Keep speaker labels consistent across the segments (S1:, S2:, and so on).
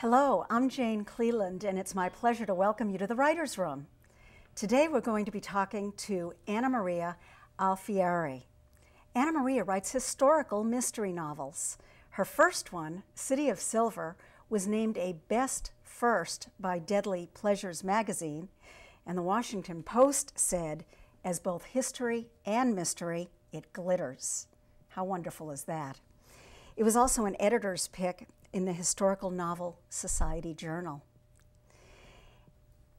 S1: Hello, I'm Jane Cleland, and it's my pleasure to welcome you to the Writer's Room. Today we're going to be talking to Annamaria Alfieri. Annamaria writes historical mystery novels. Her first one, City of Silver, was named a Best First by Deadly Pleasures magazine, and the Washington Post said, as both history and mystery, it glitters. How wonderful is that? It was also an editor's pick in the Historical Novel Society Journal.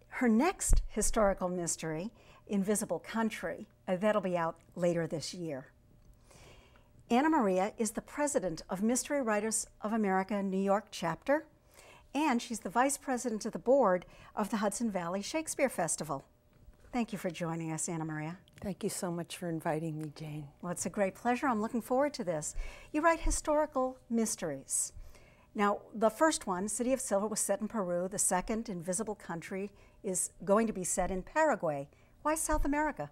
S1: Her next historical mystery, Invisible Country, that'll be out later this year. Annamaria is the president of Mystery Writers of America New York chapter, and she's the vice president of the board of the Hudson Valley Shakespeare Festival. Thank you for joining us, Annamaria.
S2: Thank you so much for inviting me, Jane.
S1: Well, it's a great pleasure. I'm looking forward to this. You write historical mysteries. Now, the first one, City of Silver, was set in Peru. The second, Invisible Country, is going to be set in Paraguay. Why South America?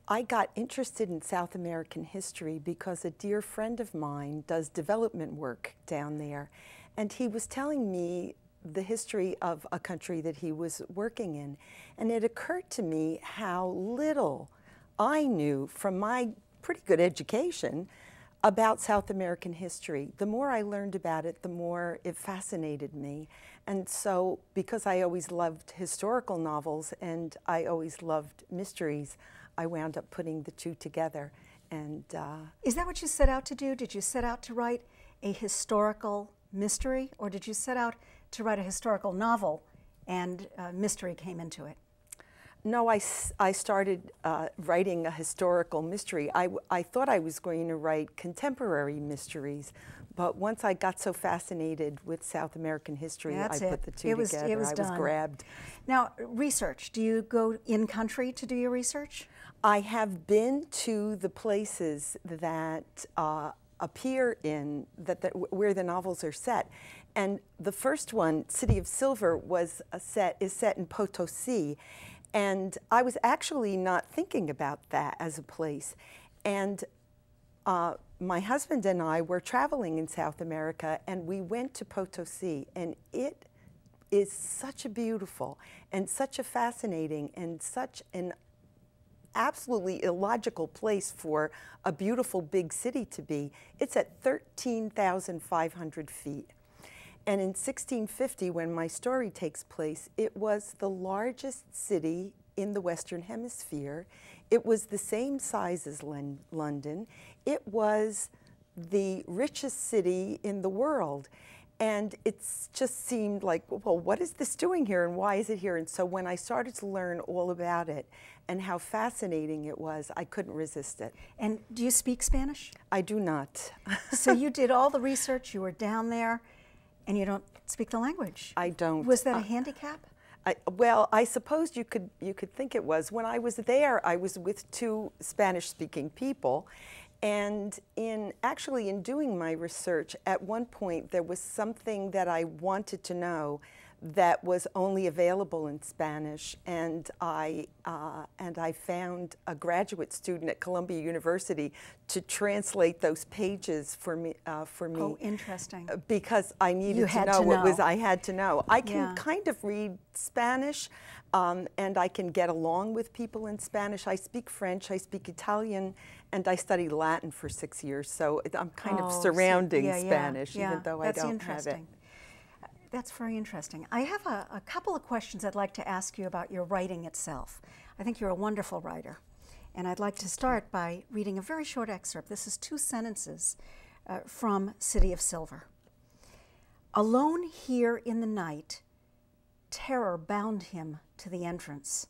S2: I got interested in South American history because a dear friend of mine does development work down there, and he was telling me the history of a country that he was working in, and it occurred to me how little I knew from my pretty good education about South American history. The more I learned about it, the more it fascinated me. And so, because I always loved historical novels and I always loved mysteries, I wound up putting the two together. And
S1: is that what you set out to do? Did you set out to write a historical mystery, or did you set out to write a historical novel and mystery came into it?
S2: No, I started writing a historical mystery. I thought I was going to write contemporary mysteries, but once I got so fascinated with South American history, I put the two together. I was grabbed.
S1: Now, research. Do you go in country to do your research?
S2: I have been to the places that appear in, where the novels are set. And the first one, City of Silver, is set in Potosi. And I was actually not thinking about that as a place. And my husband and I were traveling in South America, and we went to Potosi, and it is such a beautiful and such a fascinating and such an absolutely illogical place for a beautiful big city to be. It's at 13,500 feet. And in 1650, when my story takes place, it was the largest city in the Western Hemisphere. It was the same size as London. It was the richest city in the world. And it just seemed like, well, what is this doing here and why is it here? And so when I started to learn all about it and how fascinating it was, I couldn't resist it.
S1: And do you speak Spanish?
S2: I do not.
S1: So you did all the research, you were down there, and you don't speak the language?
S2: I don't.
S1: Was that a handicap?
S2: Well, I suppose you could think it was. When I was there, I was with two Spanish-speaking people, and actually in doing my research, at one point there was something that I wanted to know that was only available in Spanish, and I found a graduate student at Columbia University to translate those pages for me.
S1: Oh, interesting.
S2: Because I needed to know what was I had to know. I can kind of read Spanish, and I can get along with people in Spanish. I speak French, I speak Italian, and I studied Latin for 6 years. So I'm kind of surrounding Spanish, even though I don't have it.
S1: That's very interesting. I have a couple of questions I'd like to ask you about your writing itself. I think you're a wonderful writer. And I'd like to start by reading a very short excerpt. This is 2 sentences from City of Silver. Alone here in the night, terror bound him to the entrance.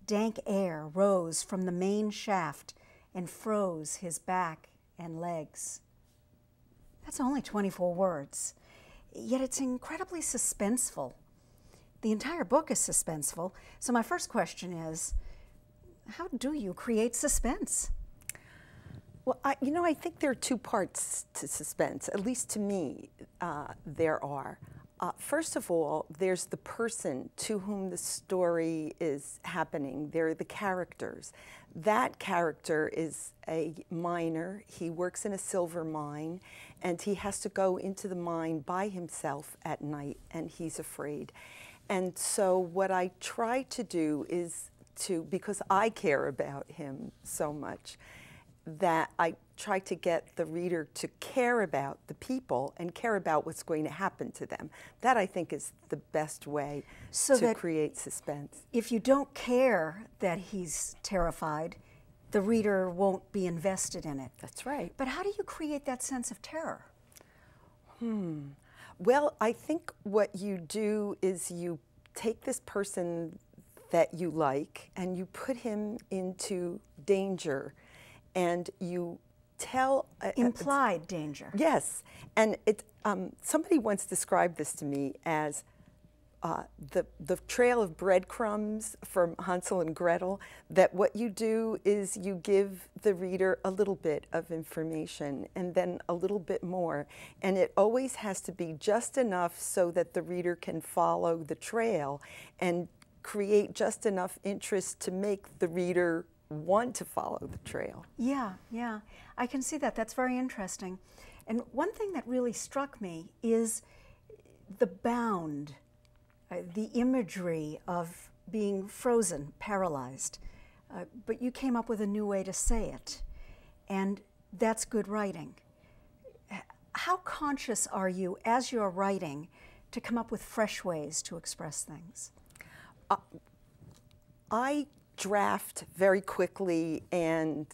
S1: Dank air rose from the main shaft and froze his back and legs. That's only 24 words. Yet it's incredibly suspenseful. The entire book is suspenseful. So my first question is, how do you create suspense?
S2: Well, I think there are 2 parts to suspense, at least to me there are. First of all, there's the person to whom the story is happening. They're the characters. That character is a miner. He works in a silver mine, and he has to go into the mine by himself at night, and he's afraid. And so what I try to do is because I care about him so much, that I try to get the reader to care about the people and care about what's going to happen to them. That, I think, is the best way to create suspense.
S1: If you don't care that he's terrified, the reader won't be invested in it.
S2: That's right.
S1: But how do you create that sense of terror?
S2: Well, I think what you do is you take this person that you like and you put him into danger, and you tell
S1: implied danger.
S2: Yes, and somebody once described this to me as the trail of breadcrumbs from Hansel and Gretel. That what you do is you give the reader a little bit of information and then a little bit more, and it always has to be just enough so that the reader can follow the trail and create just enough interest to make the reader want to follow the trail.
S1: Yeah, yeah. I can see that. That's very interesting. And one thing that really struck me is the bound, the imagery of being frozen, paralyzed. But you came up with a new way to say it, and that's good writing. How conscious are you, as you're writing, to come up with fresh ways to express things?
S2: I draft very quickly, and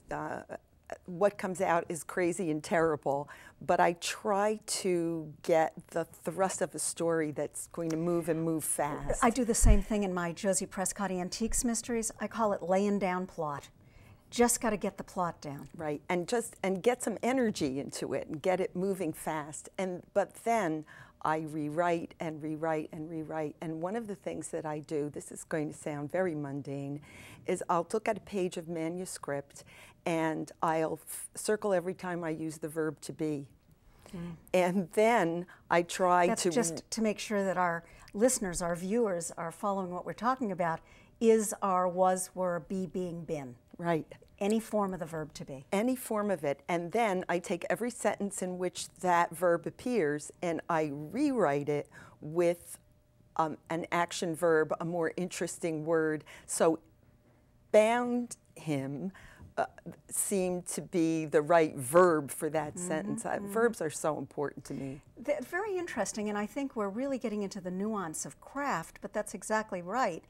S2: what comes out is crazy and terrible, but I try to get the thrust of a story that's going to move and move fast.
S1: I do the same thing in my Josie Prescott Antiques mysteries. I call it laying down plot. Just got to get the plot down.
S2: Right, and get some energy into it and get it moving fast. But then I rewrite and rewrite and rewrite. And one of the things that I do, this is going to sound very mundane, is I'll look at a page of manuscript and I'll circle every time I use the verb to be. And then I try
S1: That's just to make sure that our listeners, our viewers, are following what we're talking about. Is, are, was, were, be, being, been.
S2: Right.
S1: Any form of the verb to be.
S2: Any form of it. And then I take every sentence in which that verb appears and I rewrite it with an action verb, a more interesting word. So bound him seemed to be the right verb for that sentence. Verbs are so important to me.
S1: They're very interesting, and I think we're really getting into the nuance of craft, but that's exactly right.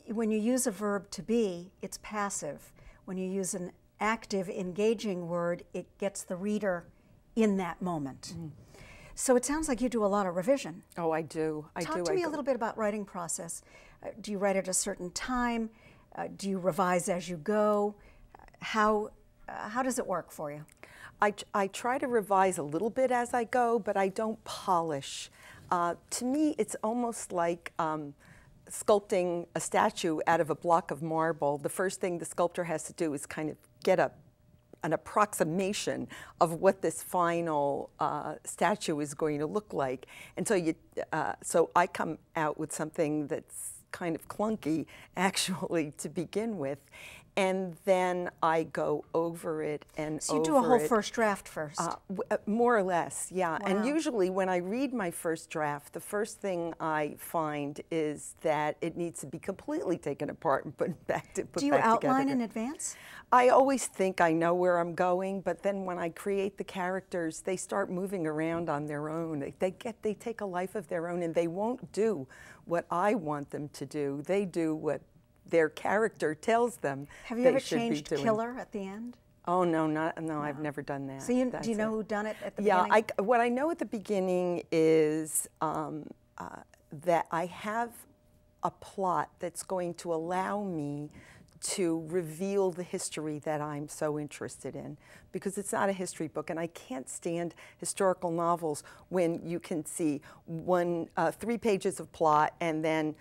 S1: When you use a verb to be, it's passive. When you use an active, engaging word, it gets the reader in that moment. So it sounds like you do a lot of revision.
S2: Oh, I do.
S1: Talk to me a little bit about writing process. Do you write at a certain time? Do you revise as you go? How does it work for you?
S2: I try to revise a little bit as I go, but I don't polish. To me, it's almost like sculpting a statue out of a block of marble. The first thing the sculptor has to do is kind of get an approximation of what this final statue is going to look like. And so I come out with something that's kind of clunky, actually, to begin with. And then I go over it and
S1: so you do a whole first draft first?
S2: More or less, yeah.
S1: Wow.
S2: And usually when I read my first draft, the first thing I find is that it needs to be completely taken apart and put back together.
S1: Do you outline in advance?
S2: I always think I know where I'm going, but then when I create the characters, they start moving around on their own. They take a life of their own, and they won't do what I want them to do. They do what their character tells them.
S1: Have you ever changed killer at the end?
S2: Oh no, I've never done that.
S1: So do you know who done it at the
S2: beginning?
S1: Yeah,
S2: what I know at the beginning is that I have a plot that's going to allow me to reveal the history that I'm so interested in, because it's not a history book, and I can't stand historical novels when you can see 3 pages of plot and then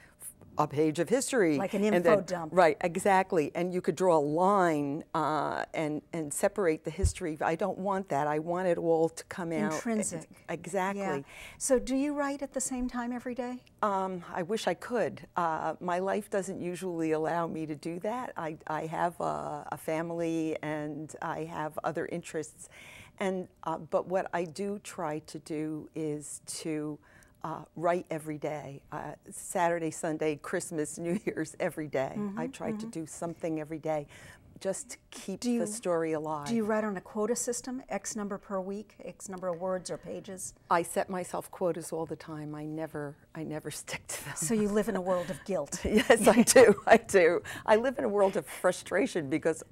S2: a page of history.
S1: Like an info
S2: and then,
S1: dump.
S2: Right, exactly. And you could draw a line and separate the history. I don't want that. I want it all to come out.
S1: Intrinsic.
S2: Exactly.
S1: Yeah. So do you write at the same time every day?
S2: I wish I could. My life doesn't usually allow me to do that. I have a family and I have other interests. And, but what I do try to do is to write every day. Saturday, Sunday, Christmas, New Year's, every day. I try to do something every day just to keep the story alive.
S1: Do you write on a quota system, X number per week, X number of words or pages?
S2: I set myself quotas all the time. I never stick to them.
S1: So you live in a world of guilt.
S2: Yes, I do. I do. I live in a world of frustration because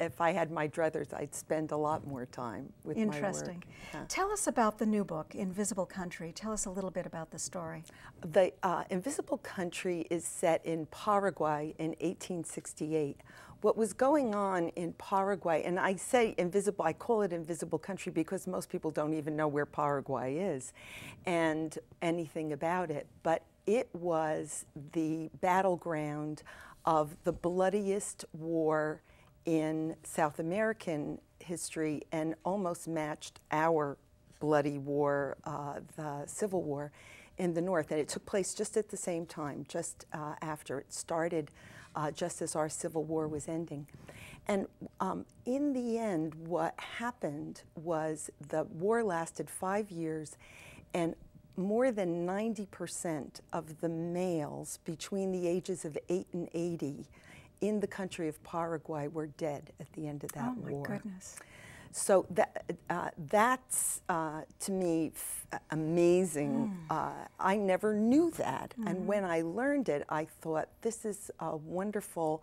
S2: if I had my druthers, I'd spend a lot more time with my work.
S1: Interesting. Tell us about the new book, Invisible Country. Tell us a little bit about the story.
S2: The Invisible Country is set in Paraguay in 1868. What was going on in Paraguay, and I say invisible, I call it Invisible Country because most people don't even know where Paraguay is and anything about it, but it was the battleground of the bloodiest war in South American history and almost matched our bloody war, the Civil War in the North. And it took place just at the same time, just after it started. Just as our Civil War was ending. And in the end, what happened was the war lasted 5 years, and more than 90% of the males between the ages of 8 and 80 in the country of Paraguay were dead at the end of that war.
S1: Oh my goodness.
S2: So that's, to me, amazing. I never knew that. And when I learned it, I thought, this is a wonderful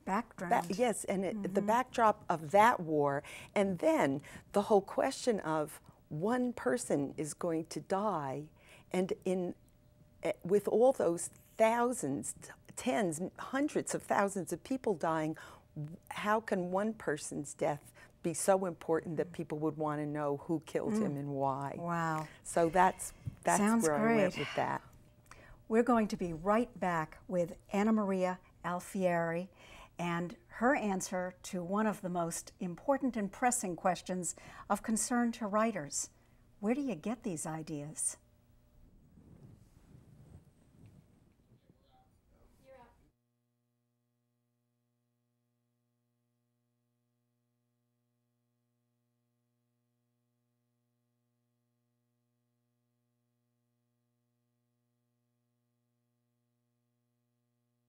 S1: background.
S2: Yes, and the backdrop of that war. And then the whole question of one person is going to die. And with all those thousands, tens, hundreds of thousands of people dying, how can one person's death be so important that people would want to know who killed him and why?
S1: Wow.
S2: So that's
S1: Sounds
S2: where
S1: great.
S2: I went with that.
S1: We're going to be right back with Annamaria Alfieri and her answer to one of the most important and pressing questions of concern to writers. Where do you get these ideas?